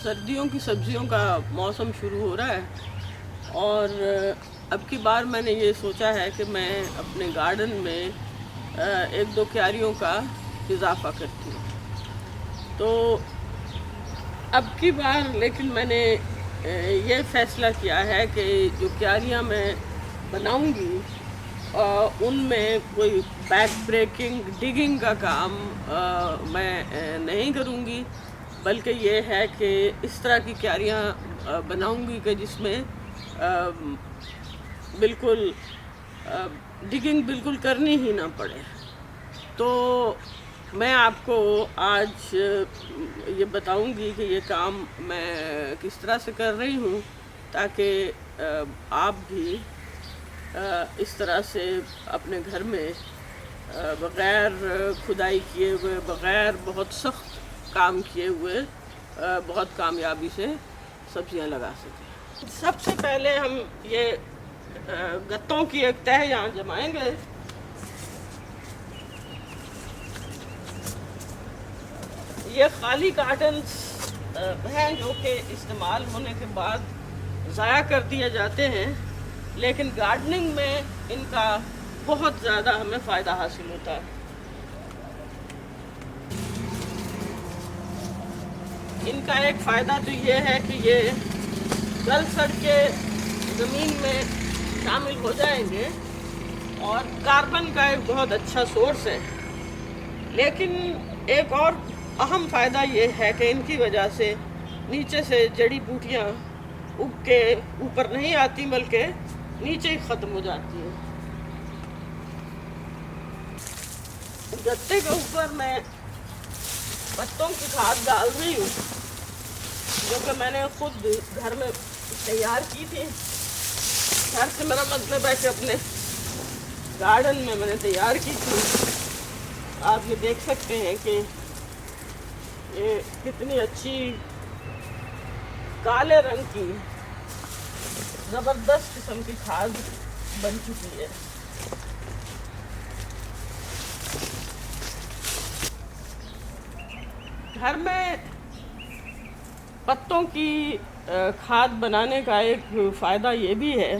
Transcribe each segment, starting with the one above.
सर्दियों की सब्जियों का मौसम शुरू हो रहा है और अब की बार मैंने ये सोचा है कि मैं अपने गार्डन में एक दो क्यारियों का इजाफा करती हूँ। तो अब की बार लेकिन मैंने ये फैसला किया है कि जो क्यारियाँ मैं बनाऊँगी उनमें कोई बैक ब्रेकिंग डिगिंग का काम मैं नहीं करूँगी, बल्कि ये है कि इस तरह की क्यारियाँ बनाऊँगी कि जिसमें बिल्कुल डिगिंग बिल्कुल करनी ही ना पड़े। तो मैं आपको आज ये बताऊंगी कि ये काम मैं किस तरह से कर रही हूँ, ताकि आप भी इस तरह से अपने घर में बग़ैर खुदाई किए हुए, बग़ैर बहुत सख्त काम किए हुए बहुत कामयाबी से सब्जियां लगा सकें। सबसे पहले हम ये गत्तों की एक तह यहाँ जमाएंगे। ये खाली कार्टन्स हैं जो कि इस्तेमाल होने के बाद ज़ाया कर दिए जाते हैं, लेकिन गार्डनिंग में इनका बहुत ज़्यादा हमें फ़ायदा हासिल होता है। इनका एक फ़ायदा तो ये है कि ये गल सड़ के ज़मीन में शामिल हो जाएंगे और कार्बन का एक बहुत अच्छा सोर्स है। लेकिन एक और अहम फ़ायदा ये है कि इनकी वजह से नीचे से जड़ी बूटियाँ उग के ऊपर नहीं आती, बल्कि नीचे ही ख़त्म हो जाती है। गत्ते के ऊपर मैं पत्तों की खाद डाल रही हूँ, जो कि मैंने खुद घर में तैयार की थी। घर से मेरा मतलब है कि अपने गार्डन में मैंने तैयार की थी। आप ये देख सकते हैं कि ये कितनी अच्छी काले रंग की ज़बरदस्त किस्म की खाद बन चुकी है। घर में पत्तों की खाद बनाने का एक फ़ायदा ये भी है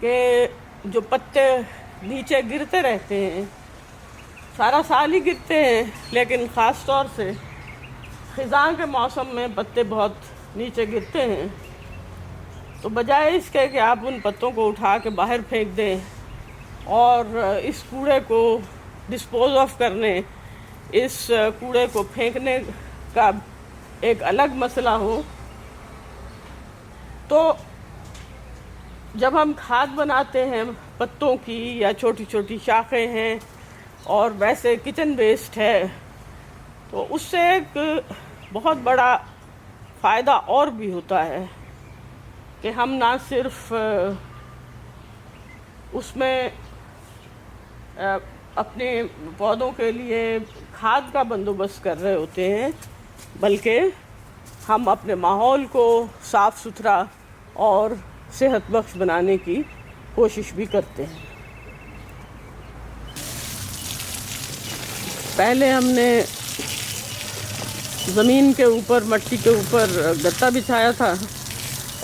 कि जो पत्ते नीचे गिरते रहते हैं, सारा साल ही गिरते हैं, लेकिन ख़ास तौर से ख़िज़ां के मौसम में पत्ते बहुत नीचे गिरते हैं। तो बजाय इसके कि आप उन पत्तों को उठा के बाहर फेंक दें और इस कूड़े को डिस्पोज ऑफ करने, इस कूड़े को फेंकने का एक अलग मसला हो, तो जब हम खाद बनाते हैं पत्तों की या छोटी छोटी शाखें हैं और वैसे किचन वेस्ट है, तो उससे एक बहुत बड़ा फ़ायदा और भी होता है कि हम ना सिर्फ उसमें अपने पौधों के लिए खाद का बंदोबस्त कर रहे होते हैं, बल्कि हम अपने माहौल को साफ़ सुथरा और सेहत बख्श बनाने की कोशिश भी करते हैं। पहले हमने ज़मीन के ऊपर, मट्टी के ऊपर गत्ता बिछाया था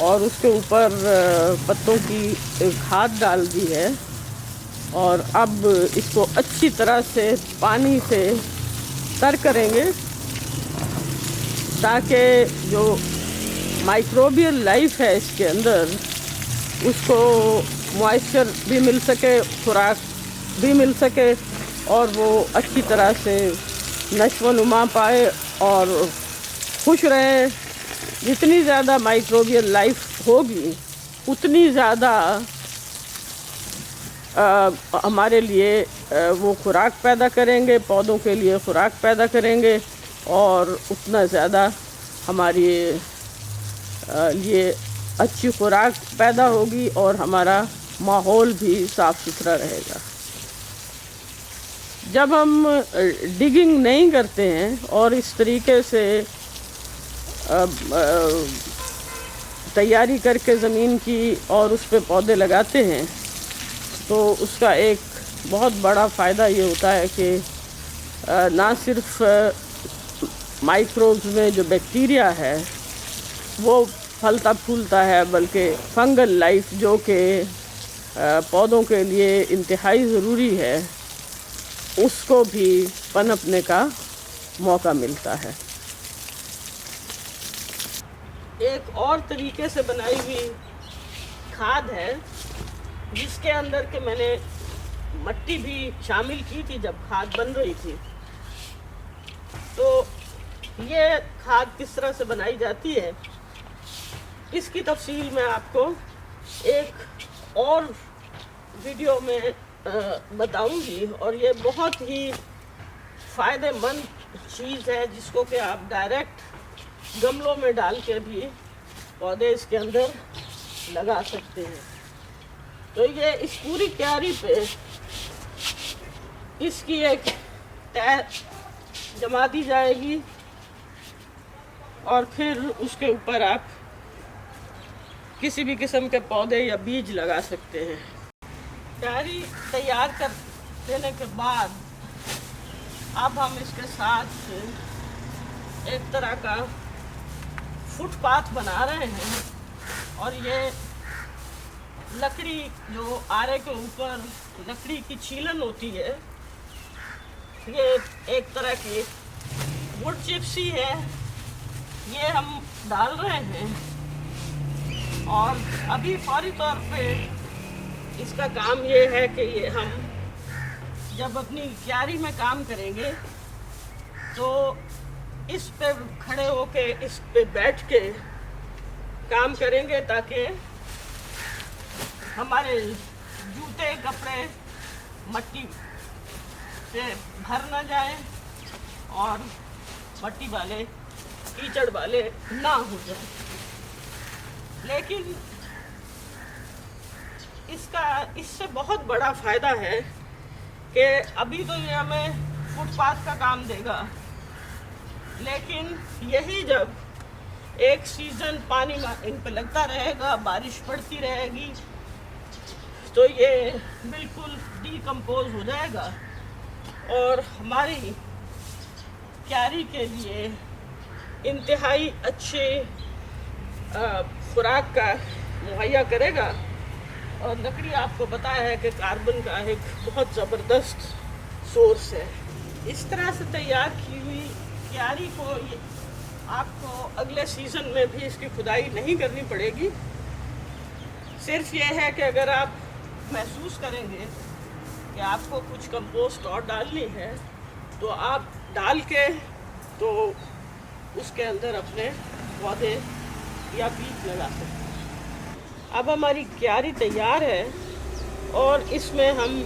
और उसके ऊपर पत्तों की खाद डाल दी है, और अब इसको अच्छी तरह से पानी से तर करेंगे ताकि जो माइक्रोबियल लाइफ है इसके अंदर, उसको मॉइस्चर भी मिल सके, खुराक भी मिल सके और वो अच्छी तरह से नशो नुमा पाए और खुश रहे। जितनी ज़्यादा माइक्रोबियल लाइफ होगी उतनी ज़्यादा हमारे लिए वो खुराक पैदा करेंगे, पौधों के लिए खुराक पैदा करेंगे, और उतना ज़्यादा हमारे लिए अच्छी खुराक पैदा होगी और हमारा माहौल भी साफ़ सुथरा रहेगा। जब हम डिगिंग नहीं करते हैं और इस तरीके से तैयारी करके ज़मीन की और उस पर पौधे लगाते हैं, तो उसका एक बहुत बड़ा फ़ायदा ये होता है कि ना सिर्फ माइक्रोब्स में जो बैक्टीरिया है वो फलता फूलता है, बल्कि फंगल लाइफ जो कि पौधों के लिए इंतहाई ज़रूरी है, उसको भी पनपने का मौका मिलता है। एक और तरीके से बनाई हुई खाद है जिसके अंदर के मैंने मिट्टी भी शामिल की थी जब खाद बन रही थी। तो ये खाद किस तरह से बनाई जाती है इसकी तफसील मैं आपको एक और वीडियो में बताऊंगी। और ये बहुत ही फ़ायदेमंद चीज़ है जिसको कि आप डायरेक्ट गमलों में डाल के भी पौधे इसके अंदर लगा सकते हैं। तो ये इस पूरी क्यारी पे इसकी एक तह जमा दी जाएगी और फिर उसके ऊपर आप किसी भी किस्म के पौधे या बीज लगा सकते हैं। क्यारी तैयार कर देने के बाद अब हम इसके साथ एक तरह का फुटपाथ बना रहे हैं। और ये लकड़ी जो आरे के ऊपर लकड़ी की छीलन होती है, ये एक तरह की वुड चिप्सी है, ये हम डाल रहे हैं। और अभी फौरी तौर पे इसका काम ये है कि ये हम जब अपनी क्यारी में काम करेंगे तो इस पे खड़े होके इस पे बैठ के काम करेंगे ताकि हमारे जूते कपड़े मिट्टी से भर ना जाए और मिट्टी वाले कीचड़ वाले ना हो जाए। लेकिन इससे बहुत बड़ा फ़ायदा है कि अभी तो ये हमें फुटपाथ का काम देगा, लेकिन यही जब एक सीज़न पानी इन पे लगता रहेगा, बारिश पड़ती रहेगी, तो ये बिल्कुल डीकम्पोज हो जाएगा और हमारी क्यारी के लिए इंतहाई अच्छे खुराक का मुहैया करेगा। और लकड़ी आपको बताया है कि कार्बन का एक बहुत ज़बरदस्त सोर्स है। इस तरह से तैयार की हुई क्यारी को आपको अगले सीज़न में भी इसकी खुदाई नहीं करनी पड़ेगी। सिर्फ ये है कि अगर आप महसूस करेंगे कि आपको कुछ कंपोस्ट और डालनी है तो आप डाल के तो उसके अंदर अपने पौधे या बीज लगा सकते हैं। अब हमारी क्यारी तैयार है और इसमें हम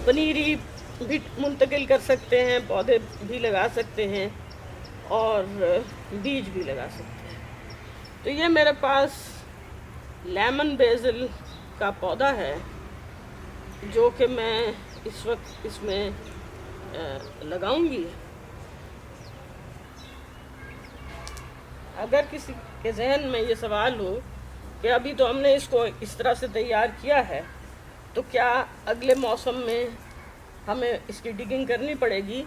पनीरी भी मुंतकिल कर सकते हैं, पौधे भी लगा सकते हैं और बीज भी लगा सकते हैं। तो ये मेरे पास लेमन बेसिल का पौधा है जो कि मैं इस वक्त इसमें लगाऊंगी। अगर किसी के जहन में ये सवाल हो कि अभी तो हमने इसको इस तरह से तैयार किया है, तो क्या अगले मौसम में हमें इसकी डिगिंग करनी पड़ेगी,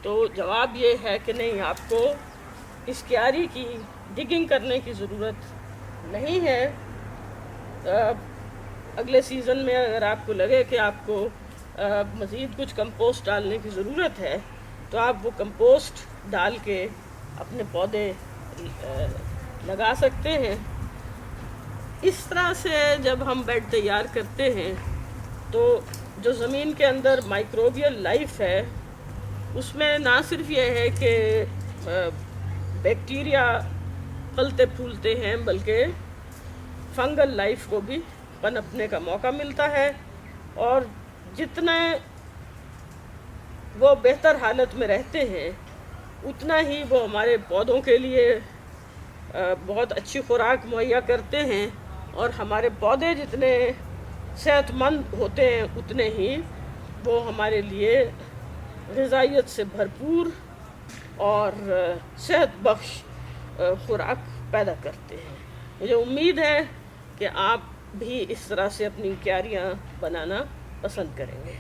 तो जवाब ये है कि नहीं, आपको इस क्यारी की डिगिंग करने की ज़रूरत नहीं है। अगले सीज़न में अगर आपको लगे कि आपको मज़ीद कुछ कंपोस्ट डालने की ज़रूरत है तो आप वो कंपोस्ट डाल के अपने पौधे लगा सकते हैं। इस तरह से जब हम बेड तैयार करते हैं तो जो ज़मीन के अंदर माइक्रोबियल लाइफ है उसमें ना सिर्फ ये है कि बैक्टीरिया फलते फूलते हैं, बल्कि फंगल लाइफ को भी पनपने का मौका मिलता है। और जितने वो बेहतर हालत में रहते हैं उतना ही वो हमारे पौधों के लिए बहुत अच्छी खुराक मुहैया करते हैं। और हमारे पौधे जितने सेहतमंद होते हैं उतने ही वो हमारे लिए ग़िज़ाइयत से भरपूर और सेहत बख्श खुराक पैदा करते हैं। मुझे उम्मीद है कि आप भी इस तरह से अपनी क्यारियाँ बनाना पसंद करेंगे।